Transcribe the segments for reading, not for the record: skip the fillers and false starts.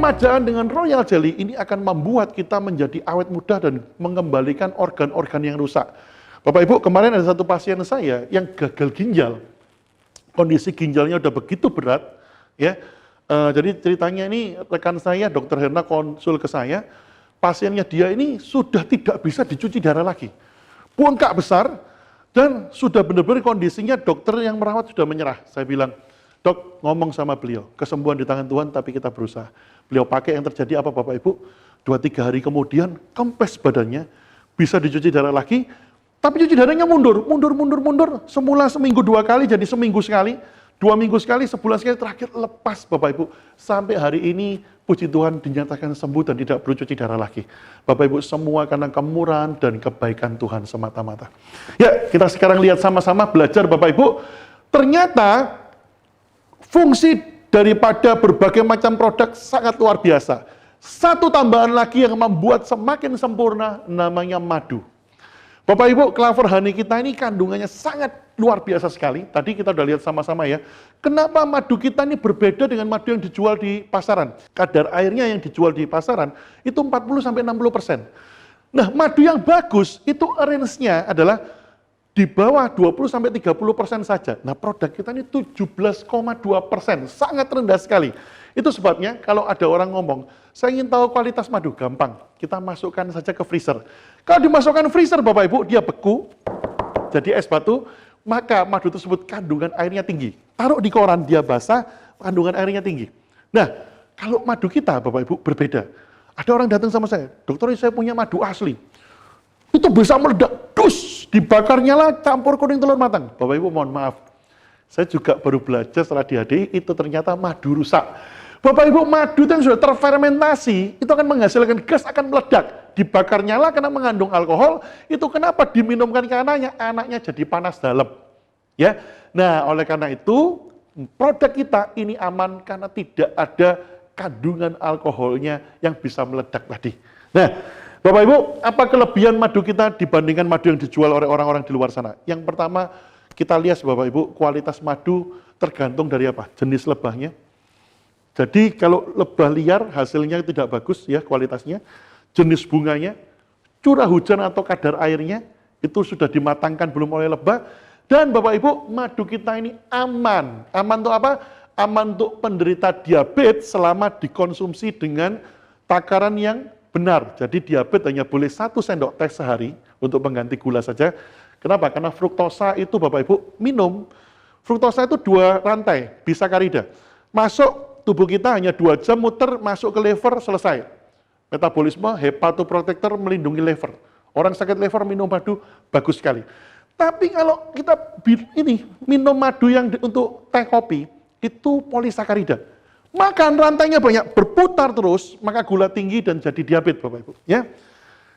Peremajaan dengan Royal Jelly ini akan membuat kita menjadi awet muda dan mengembalikan organ-organ yang rusak. Bapak Ibu, kemarin ada satu pasien saya yang gagal ginjal. Kondisi ginjalnya udah begitu berat, ya. Jadi ceritanya ini rekan saya, Dr. Herna konsul ke saya, pasiennya dia ini sudah tidak bisa dicuci darah lagi. Bengkak besar, dan sudah benar-benar kondisinya dokter yang merawat sudah menyerah. Saya bilang, Dok, ngomong sama beliau, kesembuhan di tangan Tuhan tapi kita berusaha. Beliau pakai, yang terjadi apa Bapak Ibu? 2-3 hari kemudian, kempes badannya, bisa dicuci darah lagi, tapi cuci darahnya mundur. Semula seminggu 2 kali, jadi seminggu sekali, 2 minggu sekali, sebulan sekali, terakhir lepas Bapak Ibu. Sampai hari ini, puji Tuhan dinyatakan sembuh dan tidak perlu cuci darah lagi. Bapak Ibu, semua karena kemurahan dan kebaikan Tuhan semata-mata. Ya, kita sekarang lihat sama-sama, belajar Bapak Ibu. Ternyata, fungsi daripada berbagai macam produk sangat luar biasa. Satu tambahan lagi yang membuat semakin sempurna, namanya madu. Bapak Ibu, Clover Honey kita ini kandungannya sangat luar biasa sekali. Tadi kita udah lihat sama-sama ya. Kenapa madu kita ini berbeda dengan madu yang dijual di pasaran? Kadar airnya yang dijual di pasaran itu 40-60%. Nah, madu yang bagus itu range-nya adalah di bawah 20-30% saja. Nah, produk kita ini 17,2%, sangat rendah sekali. Itu sebabnya kalau ada orang ngomong, saya ingin tahu kualitas madu, gampang. Kita masukkan saja ke freezer. Kalau dimasukkan freezer, Bapak Ibu, dia beku, jadi es batu, maka madu tersebut kandungan airnya tinggi. Taruh di koran, dia basah, kandungan airnya tinggi. Nah, kalau madu kita, Bapak Ibu, berbeda. Ada orang datang sama saya, dokter, saya punya madu asli. Itu bisa meledak, dus, dibakar nyala, campur kuning telur matang. Bapak Ibu mohon maaf, saya juga baru belajar setelah di HDI, itu ternyata madu rusak. Bapak Ibu, madu yang sudah terfermentasi, itu akan menghasilkan gas, akan meledak. Dibakar nyala karena mengandung alkohol, itu kenapa diminumkan ke anaknya? Anaknya jadi panas dalam. Ya, nah oleh karena itu, produk kita ini aman karena tidak ada kandungan alkoholnya yang bisa meledak tadi. Nah, Bapak Ibu, apa kelebihan madu kita dibandingkan madu yang dijual oleh orang-orang di luar sana? Yang pertama, kita lihat Bapak Ibu, kualitas madu tergantung dari apa? Jenis lebahnya. Jadi kalau lebah liar hasilnya tidak bagus ya kualitasnya. Jenis bunganya, curah hujan atau kadar airnya, itu sudah dimatangkan belum oleh lebah. Dan Bapak Ibu, madu kita ini aman. Aman untuk apa? Aman untuk penderita diabetes selama dikonsumsi dengan takaran yang benar. Jadi diabetes hanya boleh 1 sendok teh sehari untuk pengganti gula saja. Kenapa? Karena fruktosa itu Bapak Ibu minum. Fruktosa itu 2 rantai, bisakarida. Masuk tubuh kita hanya 2 jam muter, masuk ke liver, selesai. Metabolisme, hepatoprotektor melindungi liver. Orang sakit liver minum madu, bagus sekali. Tapi kalau kita ini minum madu yang untuk teh kopi, itu polisakarida. Makan rantainya banyak, berputar terus, maka gula tinggi dan jadi diabetes Bapak Ibu. Ya.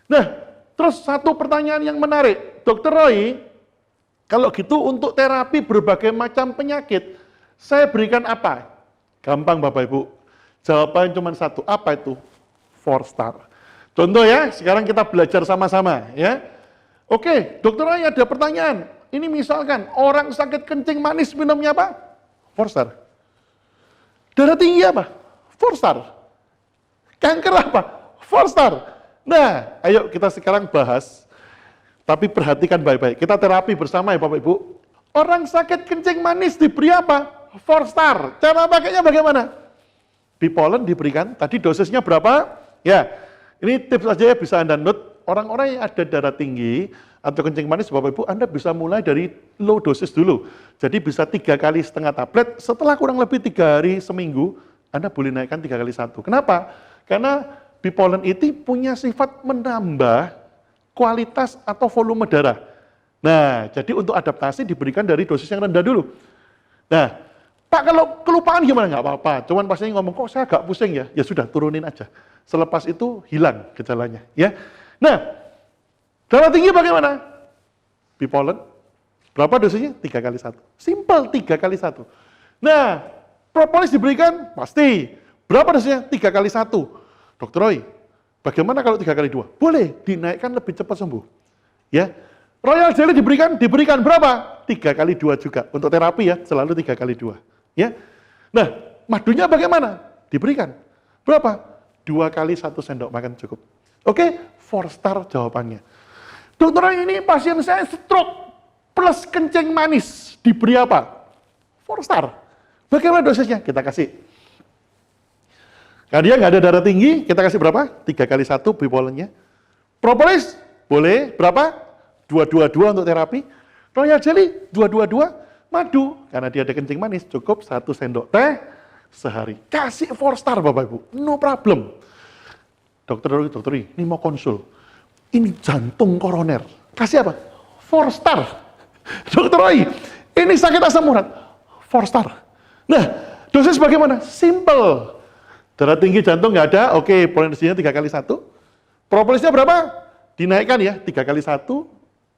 Nah, terus satu pertanyaan yang menarik, Dr. Roy, kalau gitu untuk terapi berbagai macam penyakit, saya berikan apa? Gampang Bapak Ibu, jawabannya cuma satu, apa itu? 4-star. Contoh ya, sekarang kita belajar sama-sama ya. Oke, Dr. Roy ada pertanyaan, ini misalkan orang sakit kencing manis minumnya apa? 4-star. Darah tinggi apa? 4-star. Kanker apa? 4-star. Nah, ayo kita sekarang bahas, tapi perhatikan baik-baik. Kita terapi bersama ya Bapak Ibu. Orang sakit kencing manis diberi apa? 4-star. Cara pakainya bagaimana? Bipolen diberikan, tadi dosisnya berapa? Ya, ini tips aja ya, bisa Anda note. Orang-orang yang ada darah tinggi atau kencing manis, Bapak Ibu, Anda bisa mulai dari low dosis dulu. Jadi bisa 3,5 kali tablet, setelah kurang lebih 3 hari seminggu, Anda boleh naikkan 3 kali 1. Kenapa? Karena bipolen itu punya sifat menambah kualitas atau volume darah. Nah, jadi untuk adaptasi diberikan dari dosis yang rendah dulu. Nah, Pak kalau kelupaan gimana? Nggak apa-apa, cuman pasiennya ngomong, kok saya agak pusing ya? Ya sudah, turunin aja. Selepas itu hilang gejalanya. Ya. Nah, darah tinggi bagaimana? Bipolen, berapa dosisnya? 3 kali 1. Simple, 3 kali 1. Nah, propolis diberikan? Pasti. Berapa dosisnya? 3 kali 1. Dr. Roy, bagaimana kalau 3 kali 2? Boleh, dinaikkan lebih cepat sembuh. Ya. Royal Jelly diberikan berapa? 3 kali 2 juga. Untuk terapi ya, selalu 3 kali 2. Ya. Nah, madunya bagaimana? Diberikan. Berapa? 2 kali 1 sendok makan cukup. Oke, 4 star jawabannya. Dokter, ini pasien saya stroke plus kencing manis, diberi apa? 4 star. Bagaimana dosisnya? Kita kasih. Karena dia nggak ada darah tinggi, kita kasih berapa? 3 kali 1 bipolennya. Propolis, boleh berapa? 222 untuk terapi. Royal jelly, 222. Madu, karena dia ada kencing manis, cukup 1 sendok teh sehari. Kasih 4 star Bapak Ibu, no problem. Dokter, ini mau konsul. Ini jantung koroner. Kasih apa? 4 star. Dokter Roy, ini sakit asam urat. 4 star. Nah, dosis bagaimana? Simple. Darah tinggi jantung nggak ada, oke, potensinya 3 kali 1. Propolisnya berapa? Dinaikkan ya, 3 kali 1.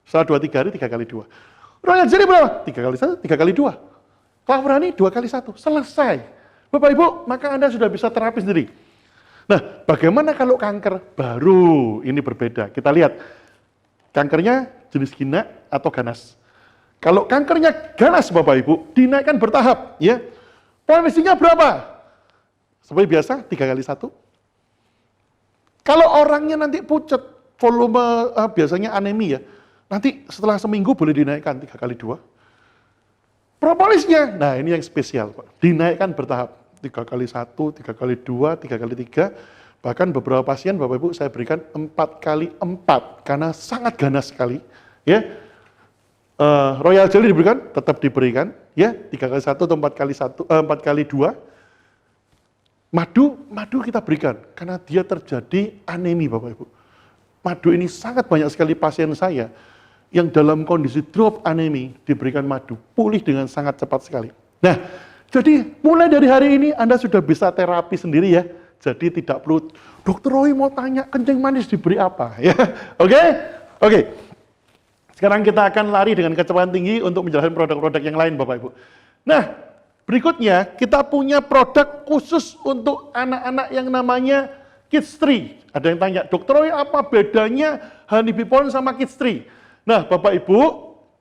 Setelah 2-3 hari, 3 kali 2. Royal jelly berapa? 3 kali 1, 3 kali 2. Klavrani 2 kali 1. Selesai. Bapak Ibu, maka Anda sudah bisa terapi sendiri. Nah, bagaimana kalau kanker? Baru ini berbeda. Kita lihat, kankernya jenis gina atau ganas. Kalau kankernya ganas Bapak Ibu, dinaikkan bertahap. Ya. Potensinya berapa? Seperti biasa, 3 kali 1. Kalau orangnya nanti pucat, volume biasanya anemi ya, nanti setelah seminggu boleh dinaikkan 3 kali 2. Propolisnya, nah ini yang spesial Pak, dinaikkan bertahap. 3 kali 1, 3 kali 2, 3 kali 3, bahkan beberapa pasien Bapak Ibu saya berikan 4 kali 4, karena sangat ganas sekali. Ya, Royal jelly diberikan, tetap diberikan, ya 3 kali 1 atau 4 kali 1, 4 kali 2. Madu kita berikan, karena dia terjadi anemi Bapak Ibu. Madu ini sangat banyak sekali pasien saya, yang dalam kondisi drop anemi, diberikan madu, pulih dengan sangat cepat sekali. Nah, jadi mulai dari hari ini Anda sudah bisa terapi sendiri ya. Jadi tidak perlu, Dokter Roy mau tanya kencing manis diberi apa ya. Oke. Sekarang kita akan lari dengan kecepatan tinggi untuk menjelaskan produk-produk yang lain Bapak Ibu. Nah, berikutnya kita punya produk khusus untuk anak-anak yang namanya Kids Tree. Ada yang tanya, Dokter Roy apa bedanya Honeybee Pollen sama Kids Tree? Nah Bapak Ibu,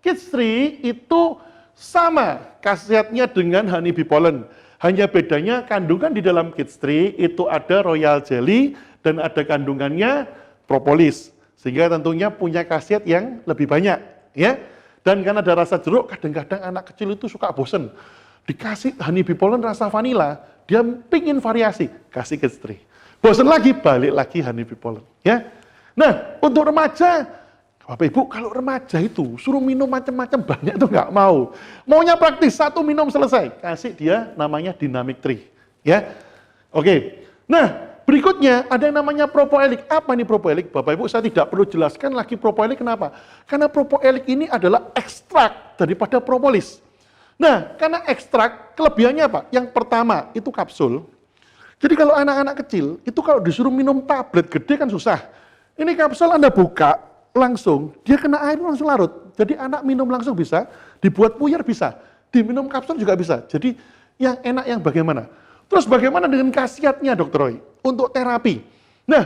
Kids Tree itu sama khasiatnya dengan Honeybee Pollen. Hanya bedanya kandungan di dalam Kids Tree itu ada Royal Jelly dan ada kandungannya propolis. Sehingga tentunya punya khasiat yang lebih banyak. Ya. Dan karena ada rasa jeruk, kadang-kadang anak kecil itu suka bosen. Dikasih Honeybee Pollen rasa vanila, dia pingin variasi, kasih Kids Tree. Bosen lagi, balik lagi Honeybee Pollen. Ya. Nah, untuk remaja, Bapak Ibu, kalau remaja itu suruh minum macam-macam banyak tuh nggak mau. Maunya praktis, 1 minum selesai. Kasih dia namanya Dynamic Tree. Ya, oke. Nah, berikutnya ada yang namanya Propoelic. Apa nih Propoelic? Bapak Ibu, saya tidak perlu jelaskan lagi Propoelic kenapa. Karena Propoelic ini adalah ekstrak daripada propolis. Nah, karena ekstrak, kelebihannya apa? Yang pertama, itu kapsul. Jadi kalau anak-anak kecil, itu kalau disuruh minum tablet gede kan susah. Ini kapsul Anda buka, langsung, dia kena air langsung larut. Jadi anak minum langsung bisa, dibuat puyer bisa, diminum kapsul juga bisa. Jadi yang enak yang bagaimana? Terus bagaimana dengan khasiatnya Dokter Roy? Untuk terapi. Nah,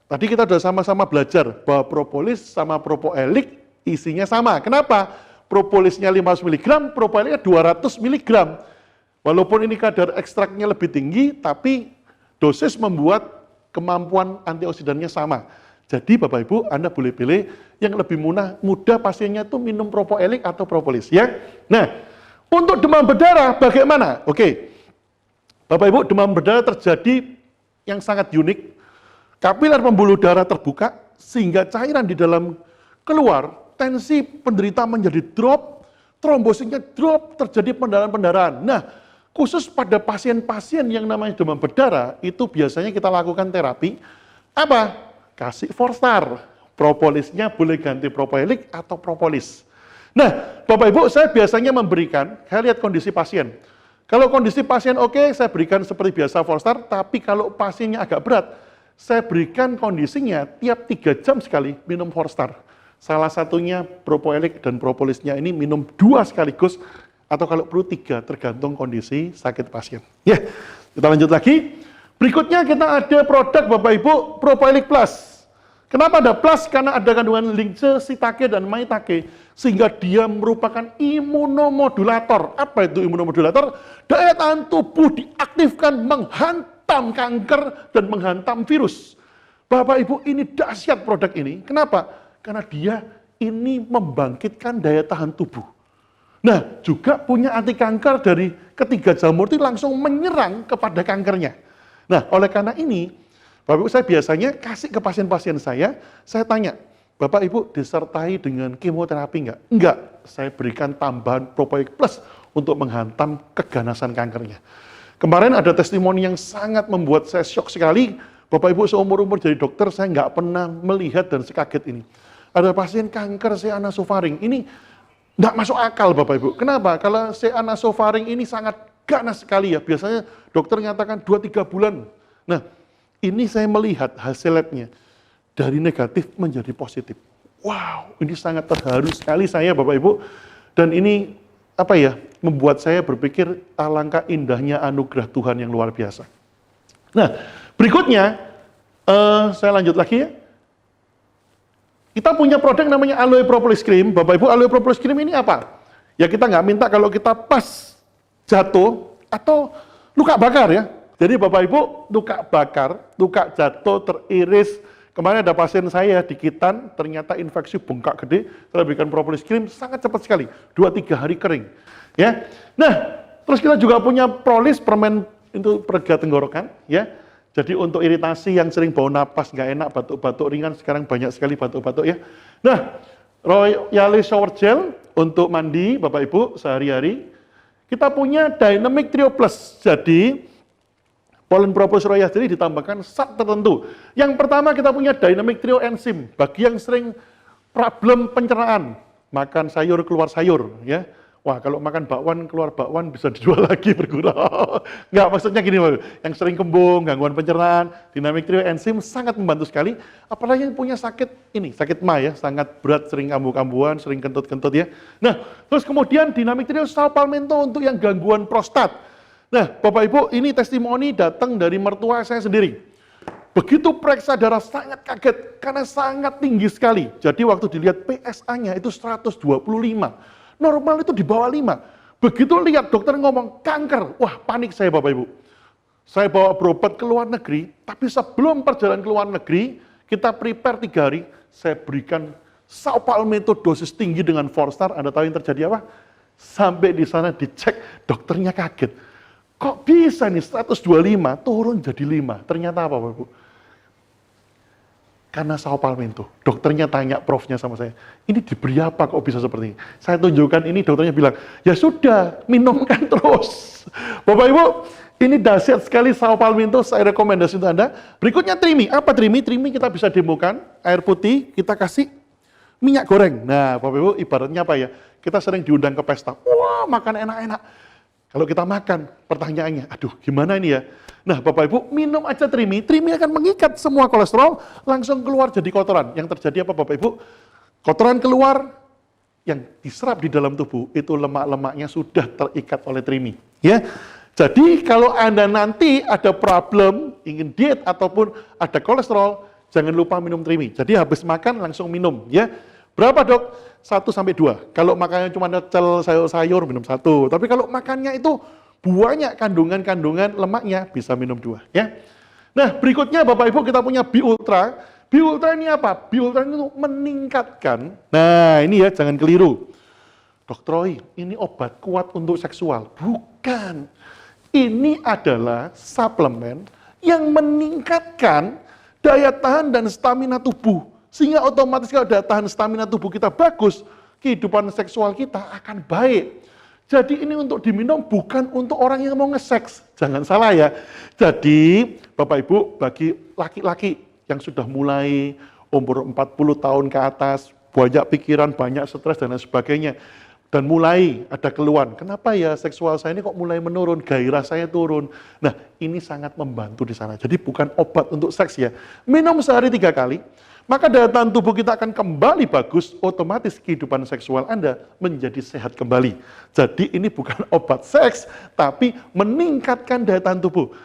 tadi kita sudah sama-sama belajar bahwa propolis sama propoelic isinya sama. Kenapa? Propolisnya 500 mg, propoelicnya 200 mg. Walaupun ini kadar ekstraknya lebih tinggi, tapi dosis membuat kemampuan antioksidannya sama. Jadi Bapak Ibu, Anda boleh pilih yang lebih mudah pasiennya itu minum propoelic atau propolis ya. Nah, untuk demam berdarah bagaimana? Oke. Bapak Ibu, demam berdarah terjadi yang sangat unik. Kapiler pembuluh darah terbuka sehingga cairan di dalam keluar, tensi penderita menjadi drop, trombositnya drop, terjadi pendarahan-pendarahan. Nah, khusus pada pasien-pasien yang namanya demam berdarah, itu biasanya kita lakukan terapi apa? Kasih 4 star. Propolisnya boleh ganti propoelic atau propolis. Nah, Bapak Ibu, saya biasanya memberikan, saya lihat kondisi pasien. Kalau kondisi pasien oke, saya berikan seperti biasa 4 star, tapi kalau pasiennya agak berat, saya berikan kondisinya tiap 3 jam sekali minum 4 star. Salah satunya propoelic dan propolisnya ini minum 2 sekaligus, atau kalau perlu 3, tergantung kondisi sakit pasien. Ya, kita lanjut lagi. Berikutnya kita ada produk Bapak Ibu, Propoelic Plus. Kenapa ada plus? Karena ada kandungan lincah, shiitake, dan maitake. Sehingga dia merupakan imunomodulator. Apa itu imunomodulator? Daya tahan tubuh diaktifkan menghantam menghantam kanker dan menghantam virus. Bapak Ibu, ini dahsyat produk ini. Kenapa? Karena dia ini membangkitkan daya tahan tubuh. Nah, juga punya anti kanker dari ketiga jamur itu langsung menyerang kepada kankernya. Nah, oleh karena ini, Bapak Ibu, saya biasanya kasih ke pasien-pasien saya tanya, Bapak Ibu disertai dengan kemoterapi enggak? Enggak, saya berikan tambahan Probiotik Plus untuk menghantam keganasan kankernya. Kemarin ada testimoni yang sangat membuat saya syok sekali. Bapak Ibu, seumur-umur jadi dokter, saya nggak pernah melihat dan sekaget ini. Ada pasien kanker C-anasofaring, ini nggak masuk akal Bapak Ibu. Kenapa? Kalau C-anasofaring ini sangat ganas sekali ya, biasanya dokter nyatakan 2-3 bulan. Nah, ini saya melihat hasil labnya, dari negatif menjadi positif. Wow, ini sangat terharu sekali saya Bapak Ibu. Dan ini, membuat saya berpikir alangkah indahnya anugerah Tuhan yang luar biasa. Nah, berikutnya, saya lanjut lagi ya. Kita punya produk namanya Aloe Propolis Cream. Bapak Ibu, Aloe Propolis Cream ini apa? Ya kita nggak minta kalau kita pas jatuh atau luka bakar ya. Jadi Bapak Ibu, luka bakar, luka jatuh, teriris. Kemarin ada pasien saya dikitan, ternyata infeksi bengkak gede, saya berikan Propolis Cream, sangat cepat sekali, 2-3 hari kering. Ya. Nah, terus kita juga punya Prolis, permen itu pereda tenggorokan, ya. Jadi untuk iritasi yang sering bau napas, nggak enak, batuk-batuk ringan, sekarang banyak sekali batuk-batuk ya. Nah, Royalis Shower Gel untuk mandi, Bapak Ibu, sehari-hari. Kita punya Dynamic Trio Plus, jadi Pollen Propolis Royal jadi ditambahkan zat tertentu. Yang pertama kita punya Dynamic Trio Enzim, bagi yang sering problem pencernaan, makan sayur keluar sayur, ya. Wah, kalau makan bakwan, keluar bakwan bisa dijual lagi bergurau. Enggak, maksudnya gini, yang sering kembung, gangguan pencernaan, Dynamic Trio Enzim sangat membantu sekali. Apalagi yang punya sakit ini, sakit MA ya, sangat berat, sering kambuh-kambuhan, sering kentut-kentut ya. Nah, terus kemudian Dynamic Trio Saw Palmetto untuk yang gangguan prostat. Nah, Bapak Ibu, ini testimoni datang dari mertua saya sendiri. Begitu periksa darah sangat kaget, karena sangat tinggi sekali. Jadi waktu dilihat PSA-nya itu 125. Normal itu di bawah 5. Begitu lihat dokter ngomong kanker, wah panik saya Bapak Ibu. Saya bawa berobat ke luar negeri, tapi sebelum perjalanan ke luar negeri, kita prepare 3 hari, saya berikan Saw Palmetto dosis tinggi dengan 4-star. Anda tahu yang terjadi apa? Sampai di sana dicek, dokternya kaget. Kok bisa nih 125 turun jadi 5? Ternyata apa Bapak Ibu? Karena Saw Palmetto. Dokternya tanya, profnya sama saya, ini diberi apa kok bisa seperti ini? Saya tunjukkan ini, dokternya bilang, ya sudah, minumkan terus. Bapak Ibu, ini dahsyat sekali Saw Palmetto, saya rekomendasi untuk Anda. Berikutnya Trimi. Apa Trimi? Trimi kita bisa demokan, air putih, kita kasih minyak goreng. Nah, Bapak Ibu, ibaratnya apa ya? Kita sering diundang ke pesta, wah makan enak-enak. Kalau kita makan, pertanyaannya, aduh gimana ini ya? Nah Bapak Ibu, minum aja Trimi, Trimi akan mengikat semua kolesterol, langsung keluar jadi kotoran. Yang terjadi apa Bapak Ibu? Kotoran keluar, yang diserap di dalam tubuh, itu lemak-lemaknya sudah terikat oleh Trimi. Ya, jadi kalau Anda nanti ada problem, ingin diet ataupun ada kolesterol, jangan lupa minum Trimi. Jadi habis makan langsung minum. Ya, berapa dok? 1-2. Kalau makannya cuma necel sayur-sayur, minum 1. Tapi kalau makannya itu banyak kandungan-kandungan lemaknya, bisa minum 2. Ya. Nah, berikutnya Bapak Ibu kita punya B-Ultra. B-Ultra ini apa? B-Ultra ini meningkatkan, nah ini ya, jangan keliru. Dr. Roy, ini obat kuat untuk seksual. Bukan. Ini adalah suplemen yang meningkatkan daya tahan dan stamina tubuh. Sehingga otomatis kalau daya tahan stamina tubuh kita bagus, kehidupan seksual kita akan baik. Jadi ini untuk diminum bukan untuk orang yang mau nge-seks. Jangan salah ya. Jadi Bapak Ibu bagi laki-laki yang sudah mulai umur 40 tahun ke atas, banyak pikiran, banyak stres dan lain sebagainya. Dan mulai ada keluhan, kenapa ya seksual saya ini kok mulai menurun, gairah saya turun. Nah ini sangat membantu di sana. Jadi bukan obat untuk seks ya. Minum sehari 3 kali. Maka daya tahan tubuh kita akan kembali bagus, otomatis kehidupan seksual Anda menjadi sehat kembali. Jadi ini bukan obat seks, tapi meningkatkan daya tahan tubuh.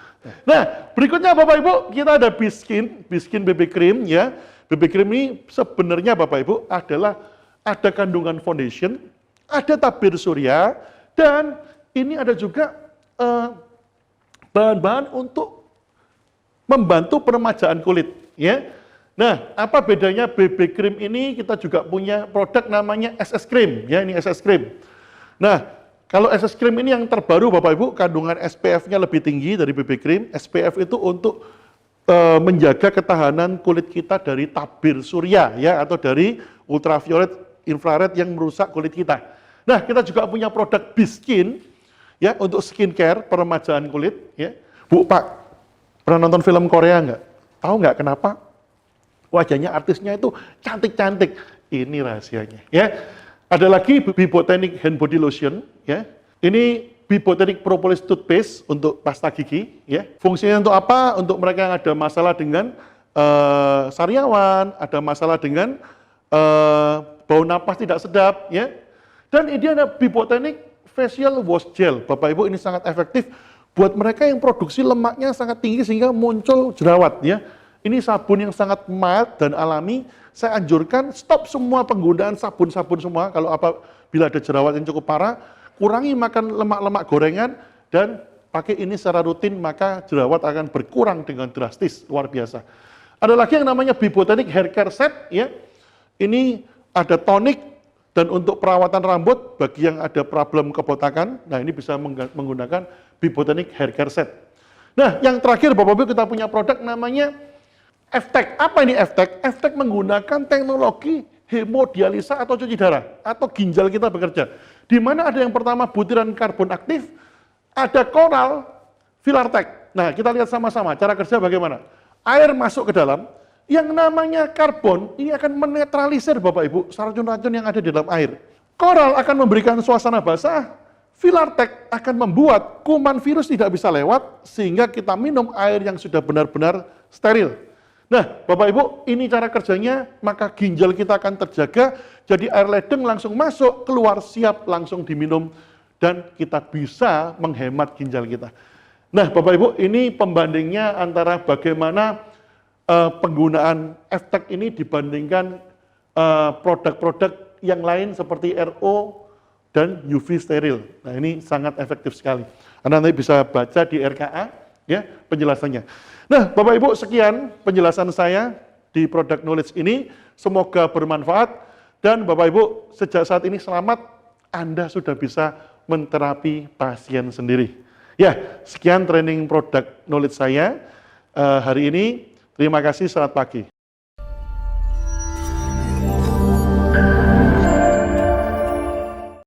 Nah, berikutnya Bapak Ibu, kita ada Biskin BB Cream ya. BB Cream ini sebenarnya Bapak Ibu adalah ada kandungan foundation, ada tabir surya, dan ini ada juga bahan-bahan untuk membantu peremajaan kulit, ya. Nah, apa bedanya BB Cream ini? Kita juga punya produk namanya SS Cream, ya, ini SS Cream. Nah, kalau SS Cream ini yang terbaru Bapak Ibu, kandungan SPF-nya lebih tinggi dari BB Cream. SPF itu untuk menjaga ketahanan kulit kita dari tabir surya, ya, atau dari ultraviolet, infrared yang merusak kulit kita. Nah, kita juga punya produk B-Skin, ya, untuk skincare, peremajaan kulit, ya. Bu, Pak, pernah nonton film Korea nggak? Tahu nggak kenapa wajahnya artisnya itu cantik-cantik? Ini rahasianya, ya. Ada lagi Bibotanic Hand Body Lotion, ya. Ini Bibotanic Propolis Toothpaste untuk pasta gigi, ya. Fungsinya untuk apa? Untuk mereka yang ada masalah dengan sariawan, ada masalah dengan bau napas tidak sedap, ya. Dan ini ada Bibotanic Facial Wash Gel. Bapak Ibu, ini sangat efektif buat mereka yang produksi lemaknya sangat tinggi sehingga muncul jerawat, ya. Ini sabun yang sangat mild dan alami. Saya anjurkan stop semua penggunaan sabun-sabun semua. Kalau bila ada jerawat yang cukup parah, kurangi makan lemak-lemak gorengan dan pakai ini secara rutin, maka jerawat akan berkurang dengan drastis, luar biasa. Ada lagi yang namanya Bibotanic Hair Care Set, ya. Ini ada tonik dan untuk perawatan rambut bagi yang ada problem kebotakan. Nah, ini bisa menggunakan Bibotanic Hair Care Set. Nah, yang terakhir Bapak Ibu, kita punya produk namanya Eftek. Apa ini Eftek? Eftek menggunakan teknologi hemodialisa atau cuci darah, atau ginjal kita bekerja. Di mana ada yang pertama butiran karbon aktif, ada koral Filartek. Nah, kita lihat sama-sama cara kerja bagaimana. Air masuk ke dalam, yang namanya karbon ini akan menetralisir Bapak Ibu racun-racun yang ada di dalam air. Koral akan memberikan suasana basah, Filartek akan membuat kuman virus tidak bisa lewat sehingga kita minum air yang sudah benar-benar steril. Nah, Bapak Ibu, ini cara kerjanya, maka ginjal kita akan terjaga, jadi air ledeng langsung masuk, keluar siap langsung diminum, dan kita bisa menghemat ginjal kita. Nah, Bapak Ibu, ini pembandingnya antara bagaimana penggunaan Eftek ini dibandingkan produk-produk yang lain seperti RO dan UV steril. Nah, ini sangat efektif sekali. Anda nanti bisa baca di RKA, ya, penjelasannya. Nah, Bapak Ibu, sekian penjelasan saya di Product Knowledge ini. Semoga bermanfaat. Dan Bapak Ibu, sejak saat ini selamat, Anda sudah bisa menterapi pasien sendiri. Ya, sekian training Product Knowledge saya hari ini. Terima kasih, selamat pagi.